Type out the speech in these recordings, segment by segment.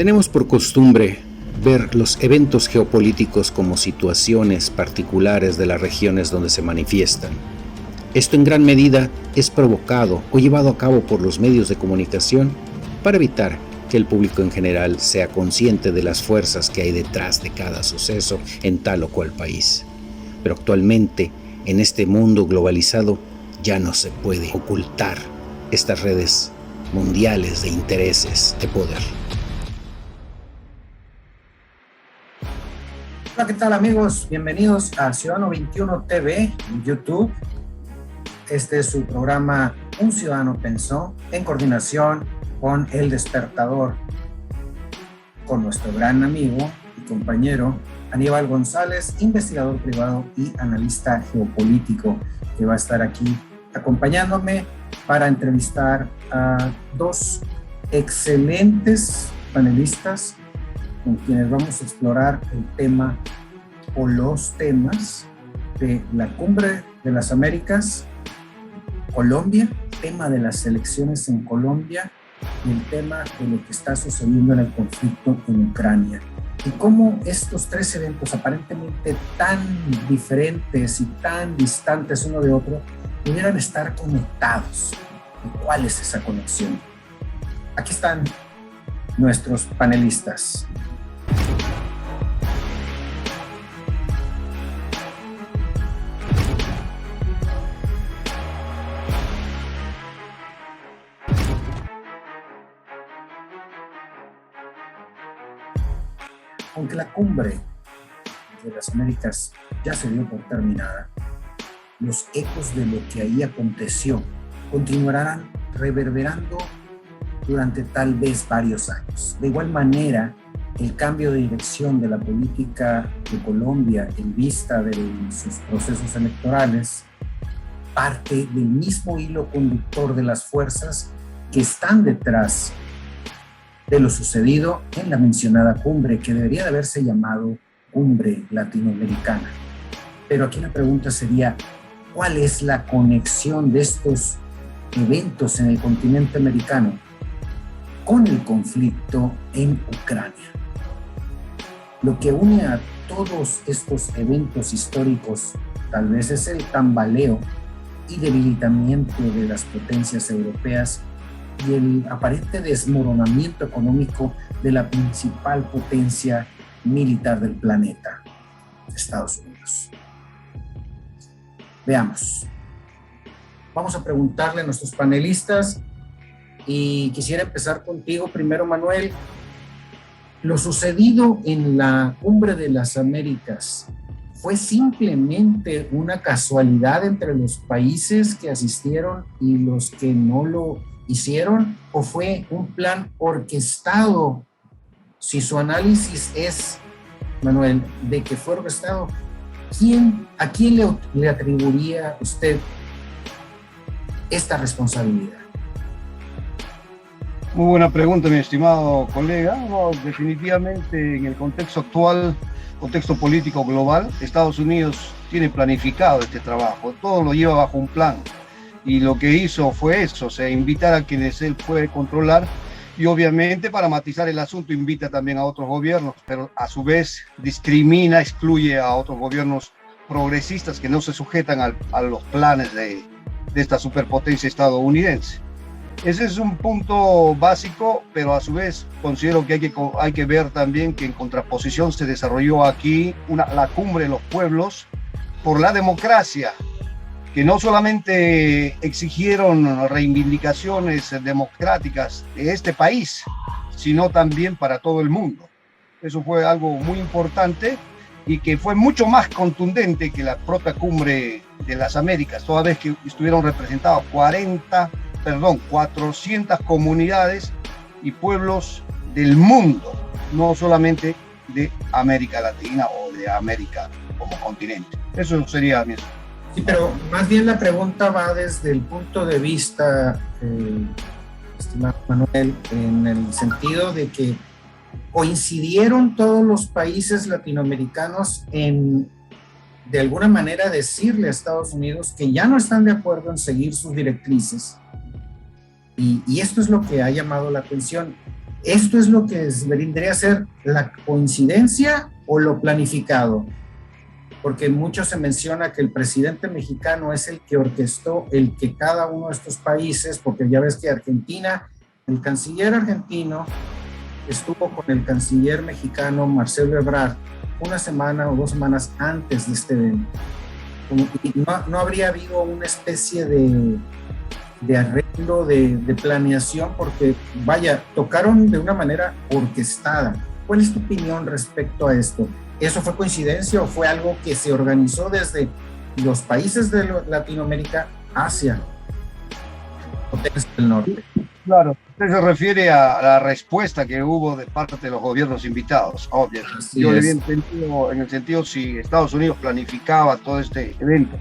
Tenemos por costumbre ver los eventos geopolíticos como situaciones particulares de las regiones donde se manifiestan. Esto en gran medida es provocado o llevado a cabo por los medios de comunicación para evitar que el público en general sea consciente de las fuerzas que hay detrás de cada suceso en tal o cual país. Pero actualmente, en este mundo globalizado, ya no se puede ocultar estas redes mundiales de intereses de poder. Hola, ¿qué tal amigos? Bienvenidos a Ciudadano 21 TV en YouTube. Este es su programa Un Ciudadano Pensó, en coordinación con El Despertador, con nuestro gran amigo y compañero Aníbal González, investigador privado y analista geopolítico, que va a estar aquí acompañándome para entrevistar a dos excelentes panelistas con quienes vamos a explorar el tema o los temas de la Cumbre de las Américas, Colombia, tema de las elecciones en Colombia y el tema de lo que está sucediendo en el conflicto en Ucrania. Y cómo estos tres eventos aparentemente tan diferentes y tan distantes uno de otro pudieran estar conectados. ¿Y cuál es esa conexión? Aquí están nuestros panelistas. Aunque la Cumbre de las Américas ya se dio por terminada, los ecos de lo que ahí aconteció continuarán reverberando durante tal vez varios años. De igual manera, el cambio de dirección de la política de Colombia en vista de sus procesos electorales parte del mismo hilo conductor de las fuerzas que están detrás de lo sucedido en la mencionada cumbre, que debería de haberse llamado Cumbre Latinoamericana. Pero aquí la pregunta sería, ¿cuál es la conexión de estos eventos en el continente americano con el conflicto en Ucrania? Lo que une a todos estos eventos históricos tal vez es el tambaleo y debilitamiento de las potencias europeas y el aparente desmoronamiento económico de la principal potencia militar del planeta, Estados Unidos. Veamos. Vamos a preguntarle a nuestros panelistas y quisiera empezar contigo primero, Manuel. Lo sucedido en la Cumbre de las Américas, ¿fue simplemente una casualidad entre los países que asistieron y los que no lo hicieron, o fue un plan orquestado? Si su análisis es, Manuel, de que fue orquestado, ¿a quién le atribuiría usted esta responsabilidad? Muy buena pregunta, mi estimado colega. No, definitivamente en el contexto actual, contexto político global, Estados Unidos tiene planificado este trabajo, todo lo lleva bajo un plan. Y lo que hizo fue eso, o sea, invitar a quienes él puede controlar y obviamente para matizar el asunto invita también a otros gobiernos, pero a su vez discrimina, excluye a otros gobiernos progresistas que no se sujetan a los planes de esta superpotencia estadounidense. Ese es un punto básico, pero a su vez considero que hay que ver también que en contraposición se desarrolló aquí la cumbre de los pueblos por la democracia, que no solamente exigieron reivindicaciones democráticas de este país, sino también para todo el mundo. Eso fue algo muy importante y que fue mucho más contundente que la propia Cumbre de las Américas, toda vez que estuvieron representados 400 comunidades y pueblos del mundo, no solamente de América Latina o de América como continente. Eso sería mi... Sí, pero más bien la pregunta va desde el punto de vista, estimado Manuel, en el sentido de que coincidieron todos los países latinoamericanos en, de alguna manera, decirle a Estados Unidos que ya no están de acuerdo en seguir sus directrices. Y esto es lo que ha llamado la atención. ¿Esto es lo que vendría a ser la coincidencia o lo planificado? Porque mucho se menciona que el presidente mexicano es el que orquestó el que cada uno de estos países, porque ya ves que Argentina, el canciller argentino estuvo con el canciller mexicano Marcelo Ebrard una semana o 2 semanas antes de este evento. Y no habría habido una especie de arreglo, de planeación, porque vaya, tocaron de una manera orquestada. ¿Cuál es tu opinión respecto a esto? ¿Eso fue coincidencia o fue algo que se organizó desde los países de Latinoamérica hacia potencias del norte? Claro, usted se refiere a la respuesta que hubo de parte de los gobiernos invitados, obvio. Yo le había entendido en el sentido si Estados Unidos planificaba todo este evento.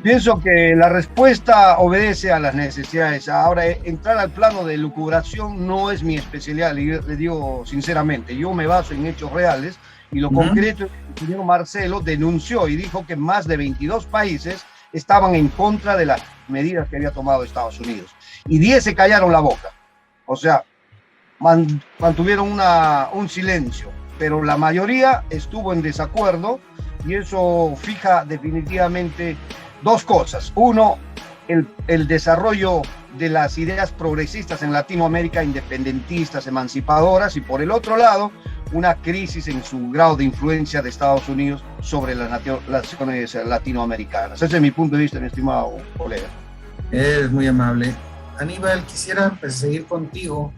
Pienso que la respuesta obedece a las necesidades. Ahora, entrar al plano de lucubración no es mi especialidad, le digo sinceramente. Yo me baso en hechos reales y lo concreto es que el señor Marcelo denunció y dijo que más de 22 países estaban en contra de las medidas que había tomado Estados Unidos. Y 10 se callaron la boca. O sea, mantuvieron un silencio. Pero la mayoría estuvo en desacuerdo y eso fija definitivamente 2 cosas. Uno, el desarrollo de las ideas progresistas en Latinoamérica, independentistas, emancipadoras, y por el otro lado, una crisis en su grado de influencia de Estados Unidos sobre las naciones latinoamericanas. Ese es mi punto de vista, mi estimado colega. Es muy amable. Aníbal, quisiera seguir contigo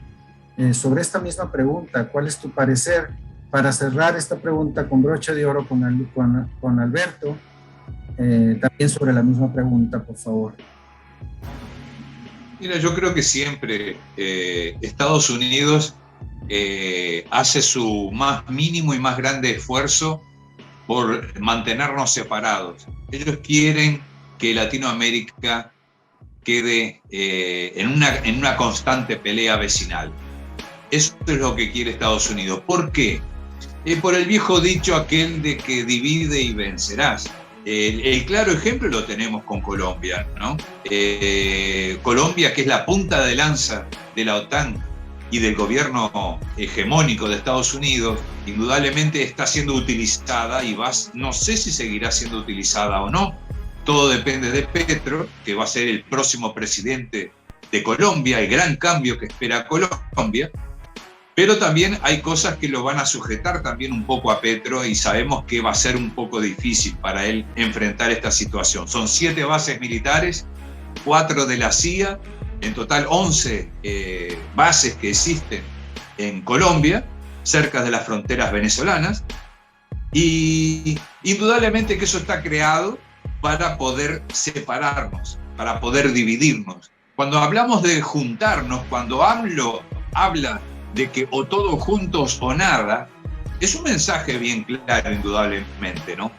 sobre esta misma pregunta. ¿Cuál es tu parecer? Para cerrar esta pregunta con broche de oro con Alberto, también sobre la misma pregunta, por favor. Mira, yo creo que siempre Estados Unidos hace su más mínimo y más grande esfuerzo por mantenernos separados. Ellos quieren que Latinoamérica quede en una constante pelea vecinal. Eso es lo que quiere Estados Unidos. ¿Por qué? Por el viejo dicho aquel de que divide y vencerás. El claro ejemplo lo tenemos con Colombia, ¿no? Colombia, que es la punta de lanza de la OTAN y del gobierno hegemónico de Estados Unidos, indudablemente está siendo utilizada y no sé si seguirá siendo utilizada o no. Todo depende de Petro, que va a ser el próximo presidente de Colombia, el gran cambio que espera Colombia. Pero también hay cosas que lo van a sujetar también un poco a Petro y sabemos que va a ser un poco difícil para él enfrentar esta situación. Son 7 bases militares, 4 de la CIA, en total 11 bases que existen en Colombia, cerca de las fronteras venezolanas, y indudablemente que eso está creado para poder separarnos, para poder dividirnos. Cuando hablamos de juntarnos, cuando AMLO habla de que o todos juntos o nada, es un mensaje bien claro, indudablemente, ¿no?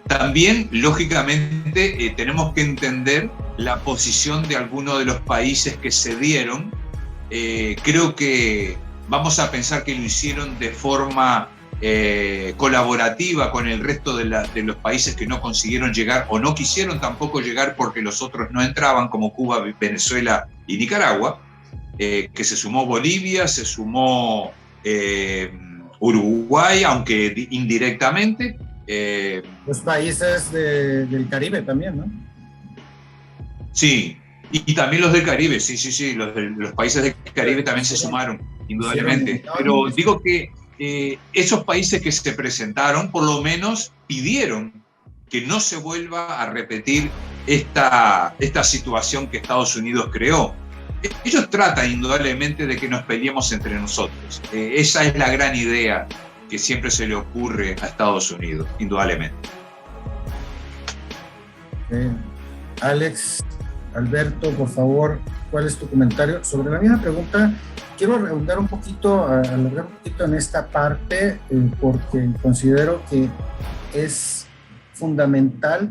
También, lógicamente, tenemos que entender la posición de algunos de los países que cedieron. Creo que vamos a pensar que lo hicieron de forma colaborativa con el resto de los países que no consiguieron llegar o no quisieron tampoco llegar porque los otros no entraban, como Cuba, Venezuela y Nicaragua. Que se sumó Bolivia, se sumó Uruguay, aunque indirectamente. Los países del Caribe también, ¿no? Sí, y también los del Caribe, sí, los países del Caribe también se sumaron, indudablemente. Pero digo que esos países que se presentaron, por lo menos pidieron que no se vuelva a repetir esta situación que Estados Unidos creó. Ellos tratan indudablemente de que nos peleemos entre nosotros. Esa es la gran idea que siempre se le ocurre a Estados Unidos, indudablemente. Alex, Alberto, por favor, ¿cuál es tu comentario? Sobre la misma pregunta, quiero redundar un poquito, alargar un poquito en esta parte, porque considero que es fundamental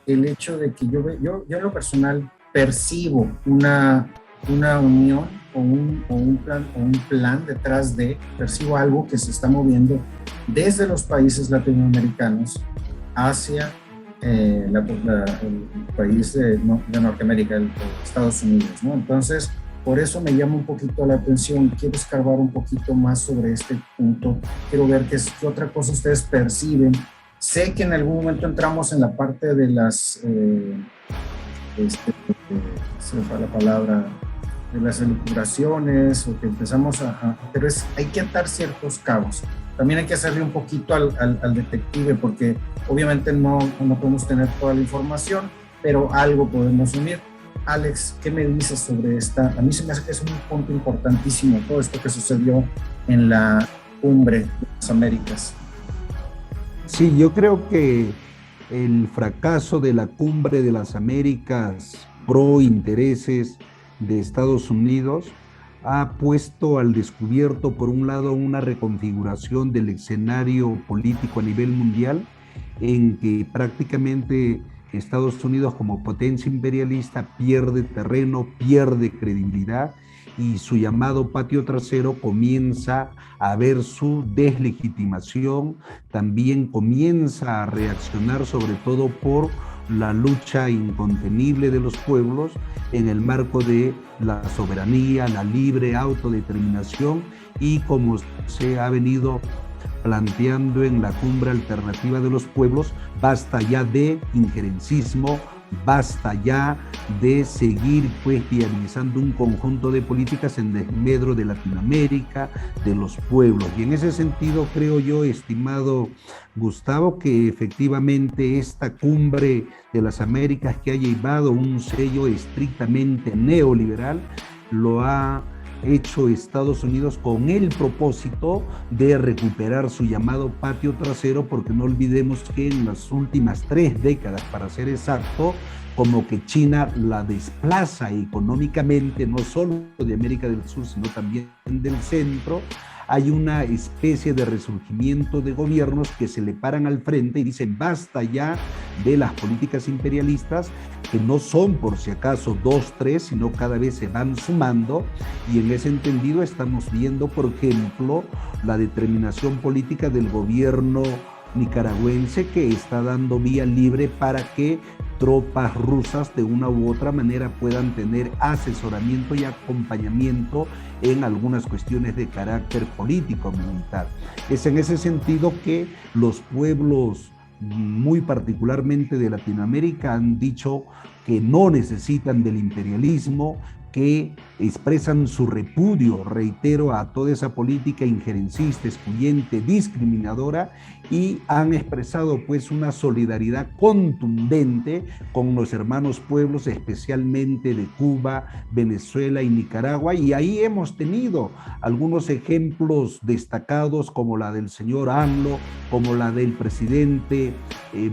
el hecho de que yo en lo personal percibo una unión o un plan detrás percibo algo que se está moviendo desde los países latinoamericanos hacia el país de Norteamérica, Estados Unidos, ¿no? Entonces, Por eso me llama un poquito la atención. Quiero escarbar un poquito más sobre este punto. Quiero ver qué otra cosa ustedes perciben. Sé que en algún momento entramos en la parte de las, se me fue la palabra, de las elucubraciones, o que empezamos pero hay que atar ciertos cabos. También hay que hacerle un poquito al detective, porque obviamente no podemos tener toda la información, pero algo podemos unir. Alex, ¿qué me dices sobre esta? A mí se me hace que es un punto importantísimo todo esto que sucedió en la cumbre de las Américas. Sí, yo creo que el fracaso de la cumbre de las Américas pro intereses de Estados Unidos ha puesto al descubierto, por un lado, una reconfiguración del escenario político a nivel mundial, en que prácticamente Estados Unidos como potencia imperialista pierde terreno, pierde credibilidad, y su llamado patio trasero comienza a ver su deslegitimación, también comienza a reaccionar sobre todo por la lucha incontenible de los pueblos en el marco de la soberanía, la libre autodeterminación, y como se ha venido planteando en la cumbre alternativa de los pueblos, basta ya de injerencismo, basta ya de seguir pues viabilizando un conjunto de políticas en desmedro de Latinoamérica, de los pueblos. Y en ese sentido creo yo, estimado Gustavo, que efectivamente esta cumbre de las Américas, que ha llevado un sello estrictamente neoliberal, lo ha hecho Estados Unidos con el propósito de recuperar su llamado patio trasero, porque no olvidemos que en las últimas 3 décadas, para ser exacto, como que China la desplaza económicamente, no solo de América del Sur, sino también del centro. Hay una especie de resurgimiento de gobiernos que se le paran al frente y dicen basta ya de las políticas imperialistas, que no son por si acaso 2, 3, sino cada vez se van sumando, y en ese entendido estamos viendo, por ejemplo, la determinación política del gobierno nicaragüense, que está dando vía libre para que tropas rusas de una u otra manera puedan tener asesoramiento y acompañamiento en algunas cuestiones de carácter político-militar. Es en ese sentido que los pueblos, muy particularmente de Latinoamérica, han dicho que no necesitan del imperialismo, que expresan su repudio, reitero, a toda esa política injerencista, excluyente, discriminadora, y han expresado pues una solidaridad contundente con los hermanos pueblos, especialmente de Cuba, Venezuela y Nicaragua. Y ahí hemos tenido algunos ejemplos destacados, como la del señor AMLO, como la del presidente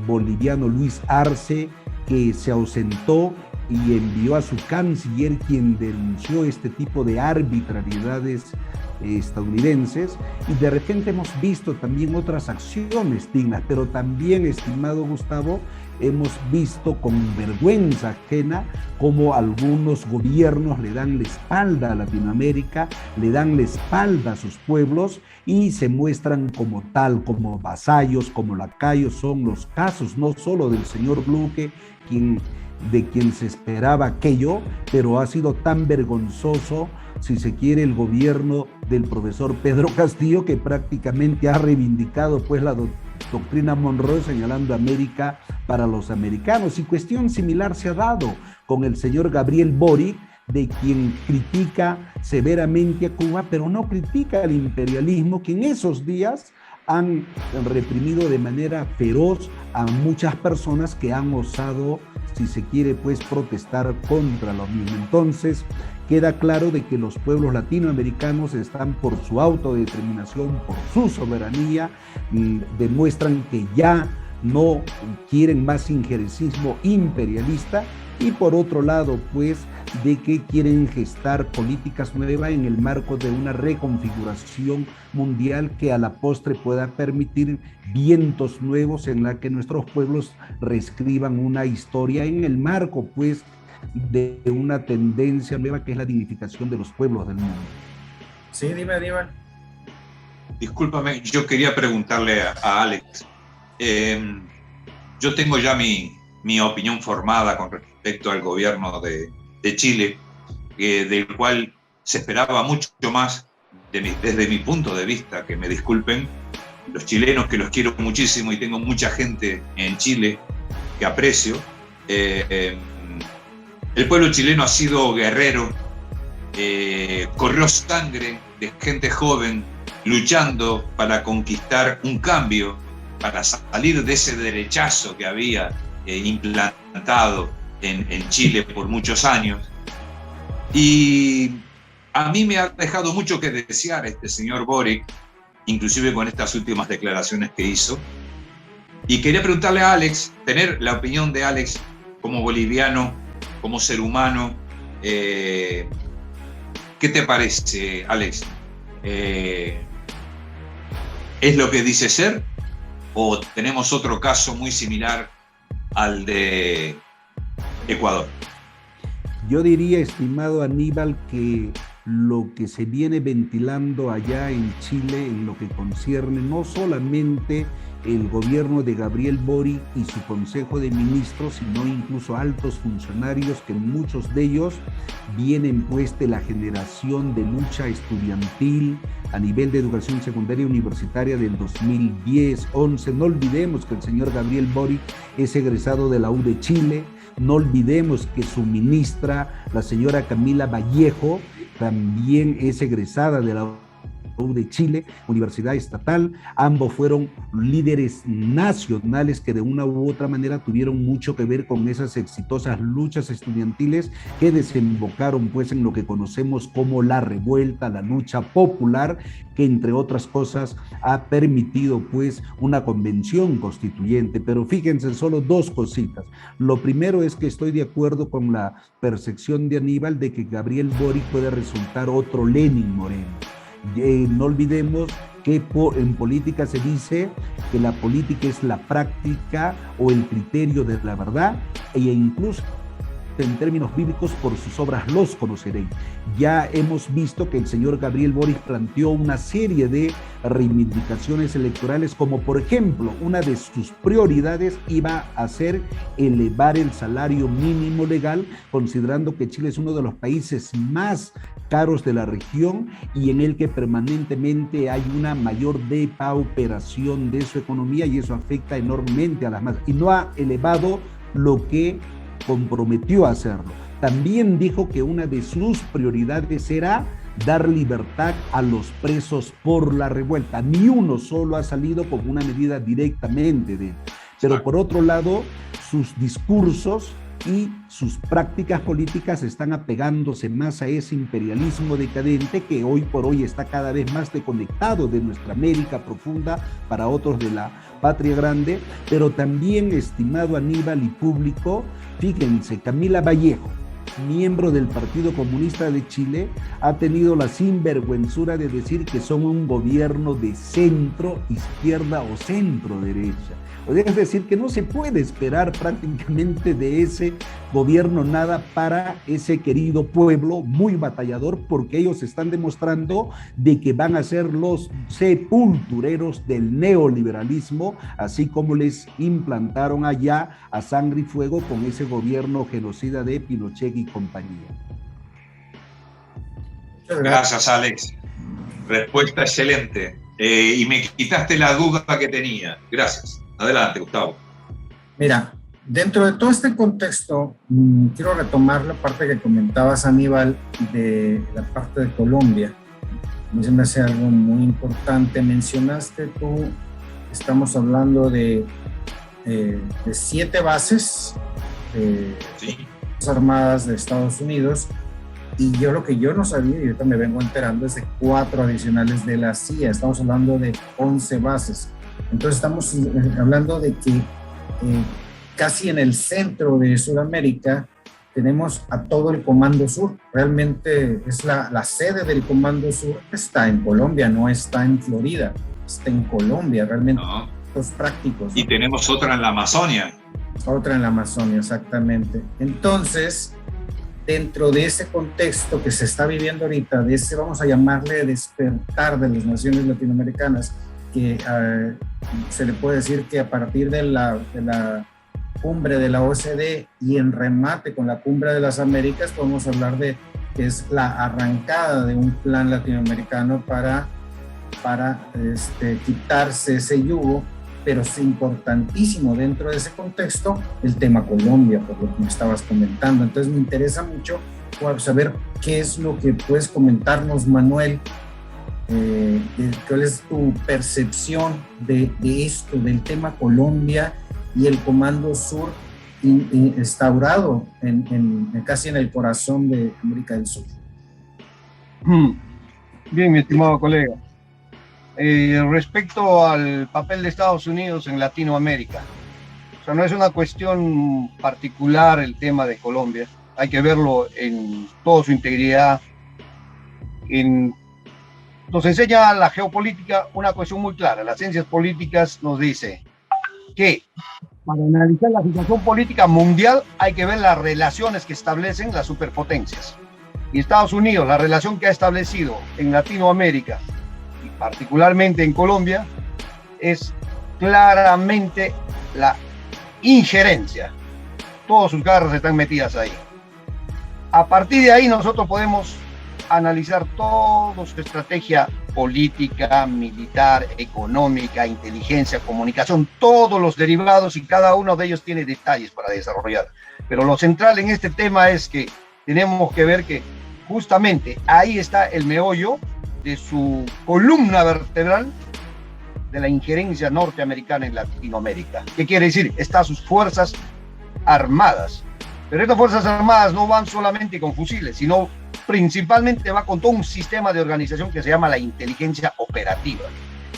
boliviano Luis Arce, que se ausentó y envió a su canciller, quien denunció este tipo de arbitrariedades estadounidenses, y de repente hemos visto también otras acciones dignas, pero también, estimado Gustavo, hemos visto con vergüenza ajena cómo algunos gobiernos le dan la espalda a Latinoamérica, le dan la espalda a sus pueblos y se muestran como tal, como vasallos, como lacayos. Son los casos no solo del señor Luque, de quien se esperaba aquello, pero ha sido tan vergonzoso, si se quiere, el gobierno del profesor Pedro Castillo, que prácticamente ha reivindicado pues la doctrina Monroe, señalando América para los americanos. Y cuestión similar se ha dado con el señor Gabriel Boric, de quien critica severamente a Cuba, pero no critica al imperialismo, que en esos días han reprimido de manera feroz a muchas personas que han osado, si se quiere, pues protestar contra lo mismo. Entonces, queda claro de que los pueblos latinoamericanos están por su autodeterminación, por su soberanía, demuestran que ya no quieren más injerencismo imperialista, y por otro lado, pues, de que quieren gestar políticas nuevas en el marco de una reconfiguración mundial que a la postre pueda permitir vientos nuevos en la que nuestros pueblos reescriban una historia en el marco, pues, de una tendencia nueva que es la dignificación de los pueblos del mundo. Sí, dime. Discúlpame, yo quería preguntarle a Alex. Yo tengo ya mi opinión formada con respecto al gobierno de Chile, del cual se esperaba mucho más desde mi punto de vista, que me disculpen los chilenos, que los quiero muchísimo y tengo mucha gente en Chile que aprecio. El pueblo chileno ha sido guerrero, corrió sangre de gente joven luchando para conquistar un cambio, para salir de ese derechazo que había implantado en Chile por muchos años. Y a mí me ha dejado mucho que desear este señor Boric, inclusive con estas últimas declaraciones que hizo. Y quería preguntarle a Alex, tener la opinión de Alex como boliviano, como ser humano. ¿Qué te parece, Alex? ¿Es lo que dice ser? ¿O tenemos otro caso muy similar al de Ecuador? Yo diría, estimado Aníbal, que lo que se viene ventilando allá en Chile en lo que concierne no solamente el gobierno de Gabriel Boric y su consejo de ministros, sino incluso altos funcionarios, que muchos de ellos vienen pues de la generación de lucha estudiantil a nivel de educación secundaria y universitaria del 2010-11. No olvidemos que el señor Gabriel Boric es egresado de la U de Chile. No olvidemos que su ministra, la señora Camila Vallejo, también es egresada de la U de Chile, Universidad Estatal. Ambos fueron líderes nacionales que de una u otra manera tuvieron mucho que ver con esas exitosas luchas estudiantiles que desembocaron pues en lo que conocemos como la revuelta, la lucha popular, que entre otras cosas ha permitido pues una convención constituyente. Pero fíjense, solo dos cositas. Lo primero es que estoy de acuerdo con la percepción de Aníbal de que Gabriel Boric puede resultar otro Lenin Moreno. No olvidemos que en política se dice que la política es la práctica o el criterio de la verdad, e incluso en términos bíblicos, por sus obras los conoceréis. Ya hemos visto que el señor Gabriel Boric planteó una serie de reivindicaciones electorales, como por ejemplo, una de sus prioridades iba a ser elevar el salario mínimo legal, considerando que Chile es uno de los países más caros de la región y en el que permanentemente hay una mayor depauperación de su economía, y eso afecta enormemente a las masas, y no ha elevado lo que comprometió a hacerlo. También dijo que una de sus prioridades era dar libertad a los presos por la revuelta. Ni uno solo ha salido como una medida directamente de él. Pero por otro lado, sus discursos y sus prácticas políticas están apegándose más a ese imperialismo decadente que hoy por hoy está cada vez más desconectado de nuestra América profunda, para otros de la patria grande. Pero también, estimado Aníbal y público, fíjense, Camila Vallejo, miembro del Partido Comunista de Chile, ha tenido la sinvergüenzura de decir que son un gobierno de centro izquierda o centro derecha. Es decir, que no se puede esperar prácticamente de ese gobierno nada para ese querido pueblo muy batallador, porque ellos están demostrando de que van a ser los sepultureros del neoliberalismo, así como les implantaron allá a sangre y fuego con ese gobierno genocida de Pinochet y compañía. Gracias, Alex. Respuesta excelente. Y me quitaste la duda que tenía. Gracias. Adelante, Gustavo. Mira, dentro de todo este contexto, quiero retomar la parte que comentabas, Aníbal, de la parte de Colombia. A mí se me hace algo muy importante. Mencionaste tú, estamos hablando de 7 bases sí, armadas de Estados Unidos, y yo lo que yo no sabía, y ahorita me vengo enterando, es de 4 adicionales de la CIA. Estamos hablando de 11 bases. Entonces estamos hablando de que casi en el centro de Sudamérica tenemos a todo el Comando Sur. Realmente es la sede del Comando Sur, está en Colombia, no está en Florida, está en Colombia, realmente. no. Los prácticos, ¿no? Y tenemos otra en la Amazonia. Otra en la Amazonia, exactamente. Entonces, dentro de ese contexto que se está viviendo ahorita, de ese, vamos a llamarle, despertar de las naciones latinoamericanas, que se le puede decir que a partir de la cumbre de la OCDE y en remate con la cumbre de las Américas, podemos hablar de que es la arrancada de un plan latinoamericano para quitarse ese yugo, pero es importantísimo dentro de ese contexto el tema Colombia, por lo que me estabas comentando. Entonces me interesa mucho saber qué es lo que puedes comentarnos, Manuel, cuál es tu percepción de esto, del tema Colombia y el Comando Sur instaurado casi en el corazón de América del Sur. Bien, mi estimado colega. Respecto al papel de Estados Unidos en Latinoamérica, o sea, no es una cuestión particular el tema de Colombia, hay que verlo en toda su integridad. Nos enseña la geopolítica una cuestión muy clara. Las ciencias políticas nos dice que para analizar la situación política mundial hay que ver las relaciones que establecen las superpotencias. Y Estados Unidos, la relación que ha establecido en Latinoamérica, y particularmente en Colombia, es claramente la injerencia. Todas sus garras están metidas ahí. A partir de ahí nosotros podemos analizar toda su estrategia política, militar, económica, inteligencia, comunicación, todos los derivados, y cada uno de ellos tiene detalles para desarrollar. Pero lo central en este tema es que tenemos que ver que justamente ahí está el meollo de su columna vertebral de la injerencia norteamericana en Latinoamérica. ¿Qué quiere decir? Están sus fuerzas armadas. Pero estas fuerzas armadas no van solamente con fusiles, sino principalmente va con todo un sistema de organización que se llama la inteligencia operativa.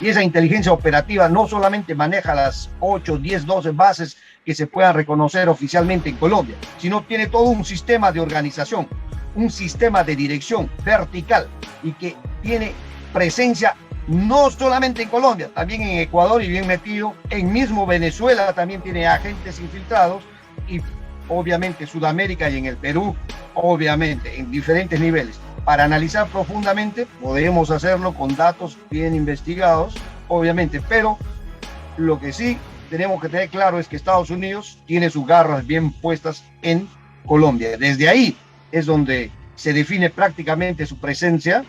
Y esa inteligencia operativa no solamente maneja las 8, 10, 12 bases que se puedan reconocer oficialmente en Colombia, sino tiene todo un sistema de organización, un sistema de dirección vertical, y que tiene presencia no solamente en Colombia, también en Ecuador, y bien metido en mismo Venezuela también tiene agentes infiltrados, y obviamente Sudamérica y en el Perú, obviamente en diferentes niveles. Para analizar profundamente podemos hacerlo con datos bien investigados, obviamente, pero lo que sí tenemos que tener claro es que Estados Unidos tiene sus garras bien puestas en Colombia. Desde ahí es donde se define prácticamente su presencia.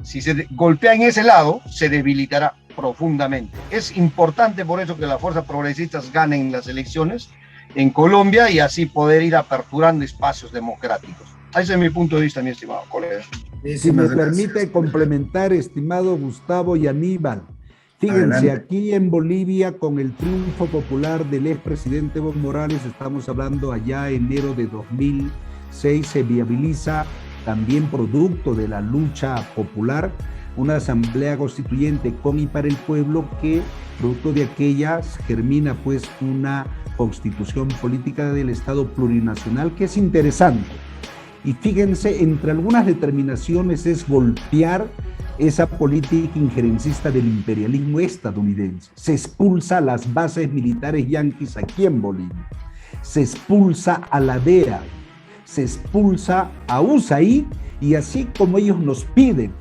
Si se golpea en ese lado, se debilitará profundamente. Es importante por eso que las fuerzas progresistas ganen las elecciones en Colombia y así poder ir aperturando espacios democráticos. Ese es mi punto de vista, mi estimado colega. Si me permite complementar, estimado Gustavo y Aníbal. Fíjense, adelante. Aquí en Bolivia, con el triunfo popular del expresidente Evo Morales, estamos hablando allá enero de 2006, se viabiliza también producto de la lucha popular, una asamblea constituyente con y para el pueblo que, producto de aquella, germina pues una constitución política del Estado plurinacional que es interesante. Y fíjense, entre algunas determinaciones es golpear esa política injerencista del imperialismo estadounidense. Se expulsa a las bases militares yanquis aquí en Bolivia. Se expulsa a la DEA. Se expulsa a USAID, y así como ellos nos piden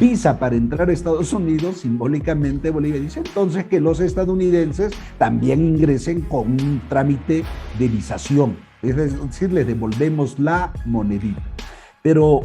visa para entrar a Estados Unidos, simbólicamente Bolivia dice entonces que los estadounidenses también ingresen con un trámite de visación, es decir, les devolvemos la monedita. Pero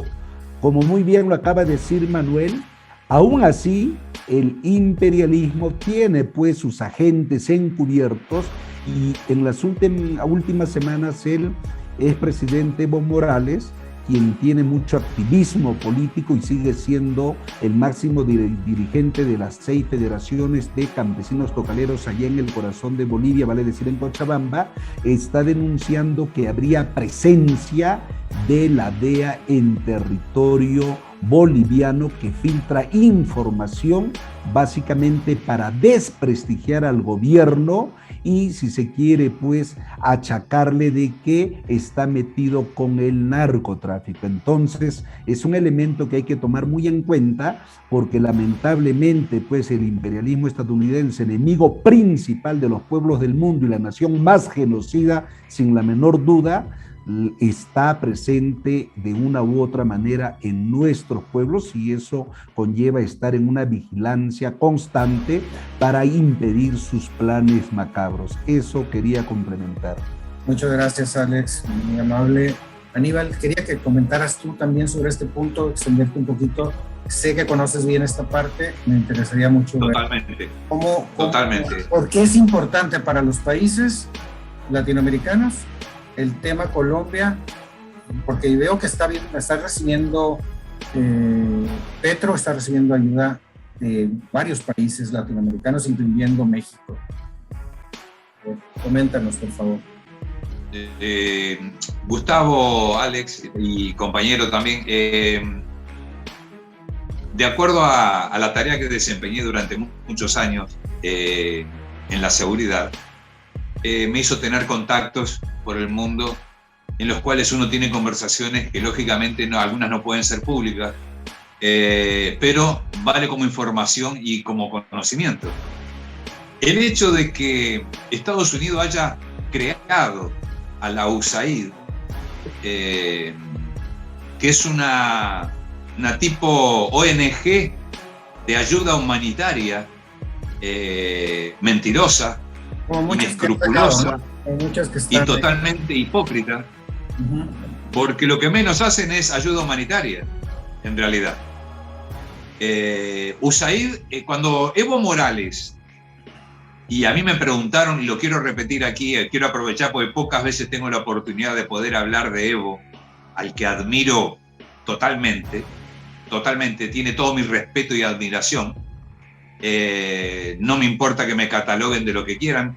como muy bien lo acaba de decir Manuel, aún así el imperialismo tiene pues sus agentes encubiertos, y en las últimas semanas el expresidente Evo Morales, quien tiene mucho activismo político y sigue siendo el máximo dirigente de las 6 federaciones de campesinos cocaleros allá en el corazón de Bolivia, vale decir en Cochabamba, está denunciando que habría presencia de la DEA en territorio boliviano, que filtra información básicamente para desprestigiar al gobierno y, si se quiere, pues achacarle de que está metido con el narcotráfico. Entonces es un elemento que hay que tomar muy en cuenta, porque lamentablemente pues el imperialismo estadounidense, enemigo principal de los pueblos del mundo y la nación más genocida sin la menor duda, está presente de una u otra manera en nuestros pueblos, y eso conlleva estar en una vigilancia constante para impedir sus planes macabros. Eso quería complementar. Muchas gracias, Alex, muy amable. Aníbal, quería que comentaras tú también sobre este punto, extenderte un poquito. Sé que conoces bien esta parte, me interesaría mucho Totalmente. ver Totalmente. por qué es importante para los países latinoamericanos el tema Colombia, porque veo que está recibiendo, Petro está recibiendo ayuda de varios países latinoamericanos, incluyendo México. Coméntanos, por favor. Gustavo, Alex y compañero también, de acuerdo a la tarea que desempeñé durante muchos años en la seguridad, me hizo tener contactos por el mundo en los cuales uno tiene conversaciones que lógicamente algunas no pueden ser públicas, pero vale como información y como conocimiento. El hecho de que Estados Unidos haya creado a la USAID, que es una tipo ONG de ayuda humanitaria, mentirosa, inescrupulosa, y totalmente hipócrita, porque lo que menos hacen es ayuda humanitaria, en realidad. USAID, cuando Evo Morales, y a mí me preguntaron, y lo quiero repetir aquí, quiero aprovechar porque pocas veces tengo la oportunidad de poder hablar de Evo, al que admiro totalmente, tiene todo mi respeto y admiración. No me importa que me cataloguen de lo que quieran,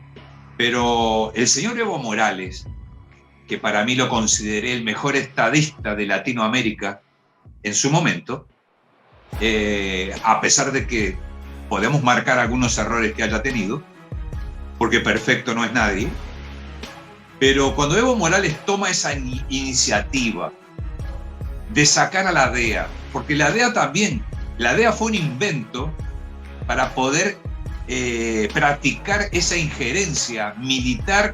pero el señor Evo Morales, que para mí lo consideré el mejor estadista de Latinoamérica en su momento, a pesar de que podemos marcar algunos errores que haya tenido, porque perfecto no es nadie, pero cuando Evo Morales toma esa iniciativa de sacar a la DEA, porque la DEA fue un invento para poder practicar esa injerencia militar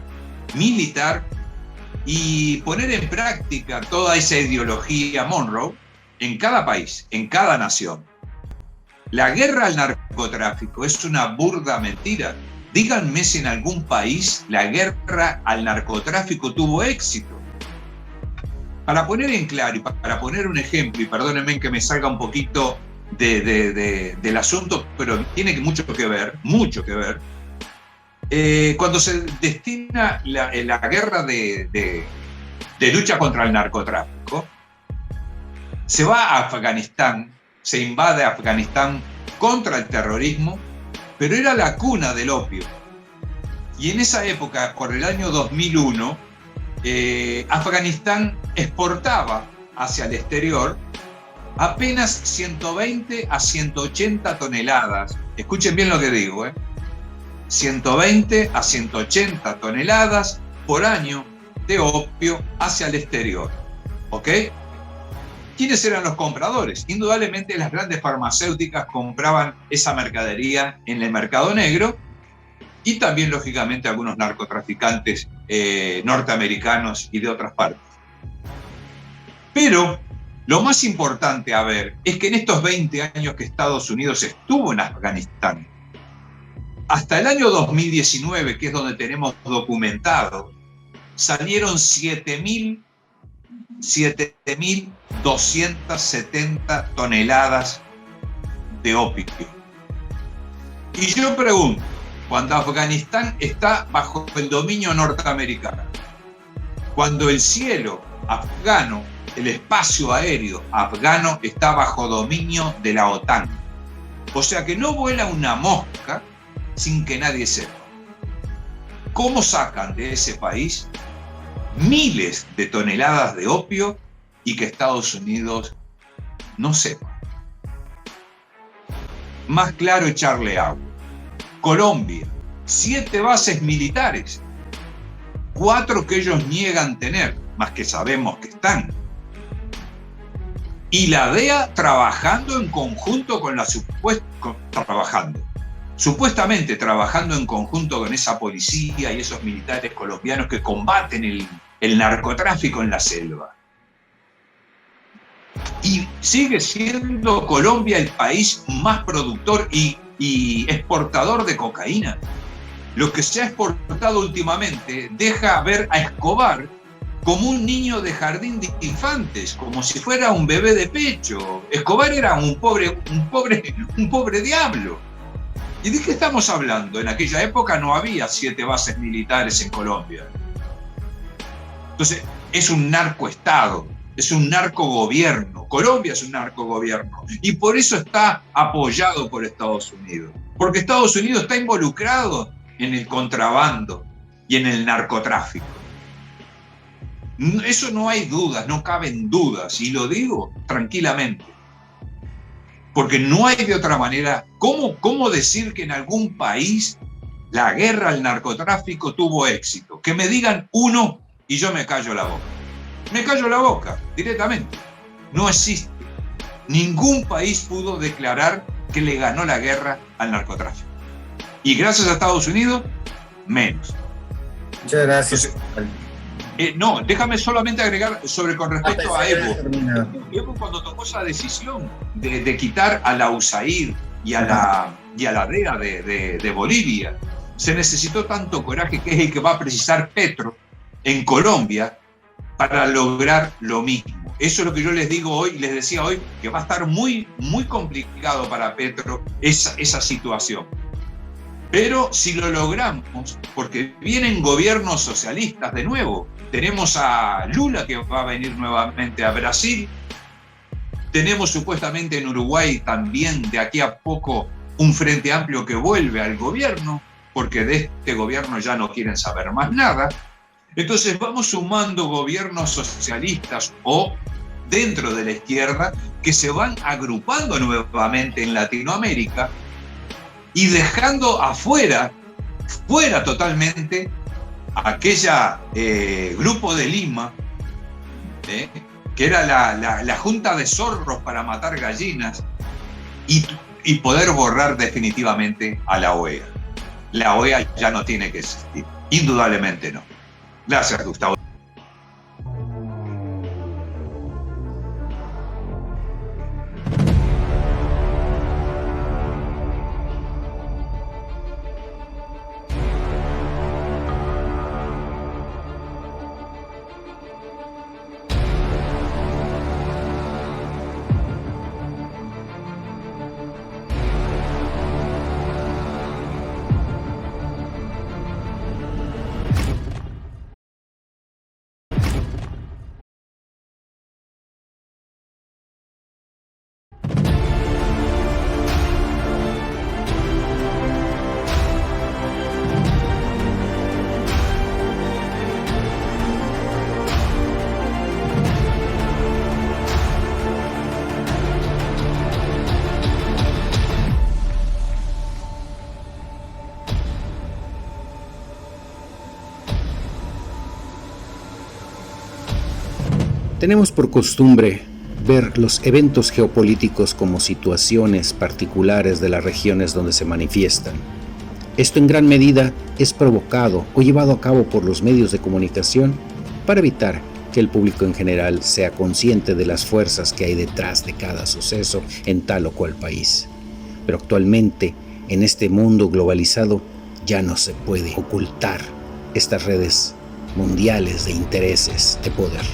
y poner en práctica toda esa ideología Monroe en cada país, en cada nación. La guerra al narcotráfico es una burda mentira. Díganme si en algún país la guerra al narcotráfico tuvo éxito. Para poner en claro y para poner un ejemplo, y perdónenme que me salga un poquito del asunto, pero tiene mucho que ver, cuando se destina la guerra de lucha contra el narcotráfico, se va a Afganistán, se invade Afganistán contra el terrorismo, pero era la cuna del opio. Y en esa época, por el año 2001, Afganistán exportaba hacia el exterior apenas 120 a 180 toneladas. Escuchen bien lo que digo, 120 a 180 toneladas por año de opio hacia el exterior. ¿Ok? ¿Quiénes eran los compradores? Indudablemente las grandes farmacéuticas compraban esa mercadería en el mercado negro y también, lógicamente, algunos narcotraficantes norteamericanos y de otras partes. Pero lo más importante a ver es que en estos 20 años que Estados Unidos estuvo en Afganistán, hasta el año 2019, que es donde tenemos documentado, salieron 7.270 toneladas de opio. Y yo pregunto, cuando Afganistán está bajo el dominio norteamericano, cuando el cielo afgano, el espacio aéreo afgano está bajo dominio de la OTAN, o sea que no vuela una mosca sin que nadie sepa, ¿cómo sacan de ese país miles de toneladas de opio y que Estados Unidos no sepa? Más claro, echarle agua. Colombia, 7 bases militares, 4 que ellos niegan tener, más que sabemos que están. Y la DEA trabajando en conjunto con supuestamente trabajando en conjunto con esa policía y esos militares colombianos que combaten el narcotráfico en la selva. Y sigue siendo Colombia el país más productor y exportador de cocaína. Lo que se ha exportado últimamente deja ver a Escobar como un niño de jardín de infantes, como si fuera un bebé de pecho. Escobar era un pobre diablo. ¿Y de qué estamos hablando? En aquella época no había 7 bases militares en Colombia. Entonces, es un narcoestado, es un narcogobierno. Colombia es un narcogobierno. Y por eso está apoyado por Estados Unidos. Porque Estados Unidos está involucrado en el contrabando y en el narcotráfico. Eso no hay dudas, no caben dudas. Y lo digo tranquilamente. Porque no hay de otra manera. ¿Cómo decir que en algún país la guerra al narcotráfico tuvo éxito? Que me digan uno y yo me callo la boca. Me callo la boca directamente. No existe. Ningún país pudo declarar que le ganó la guerra al narcotráfico. Y gracias a Estados Unidos, menos. Muchas gracias. Entonces, no, déjame solamente agregar con respecto a Evo. Evo, cuando tomó esa decisión de quitar a la USAID y a la DEA de Bolivia, se necesitó tanto coraje, que es el que va a precisar Petro en Colombia para lograr lo mismo. Eso es lo que yo les digo hoy, les decía hoy, que va a estar muy, muy complicado para Petro esa situación. Pero si lo logramos, porque vienen gobiernos socialistas de nuevo, tenemos a Lula que va a venir nuevamente a Brasil, tenemos supuestamente en Uruguay también de aquí a poco un Frente Amplio que vuelve al gobierno, porque de este gobierno ya no quieren saber más nada. Entonces vamos sumando gobiernos socialistas o dentro de la izquierda que se van agrupando nuevamente en Latinoamérica y dejando fuera totalmente aquella grupo de Lima, que era la junta de zorros para matar gallinas, y poder borrar definitivamente a la OEA. La OEA ya no tiene que existir, indudablemente no. Gracias, Gustavo. Tenemos por costumbre ver los eventos geopolíticos como situaciones particulares de las regiones donde se manifiestan. Esto en gran medida es provocado o llevado a cabo por los medios de comunicación para evitar que el público en general sea consciente de las fuerzas que hay detrás de cada suceso en tal o cual país. Pero actualmente, en este mundo globalizado, ya no se puede ocultar estas redes mundiales de intereses de poder.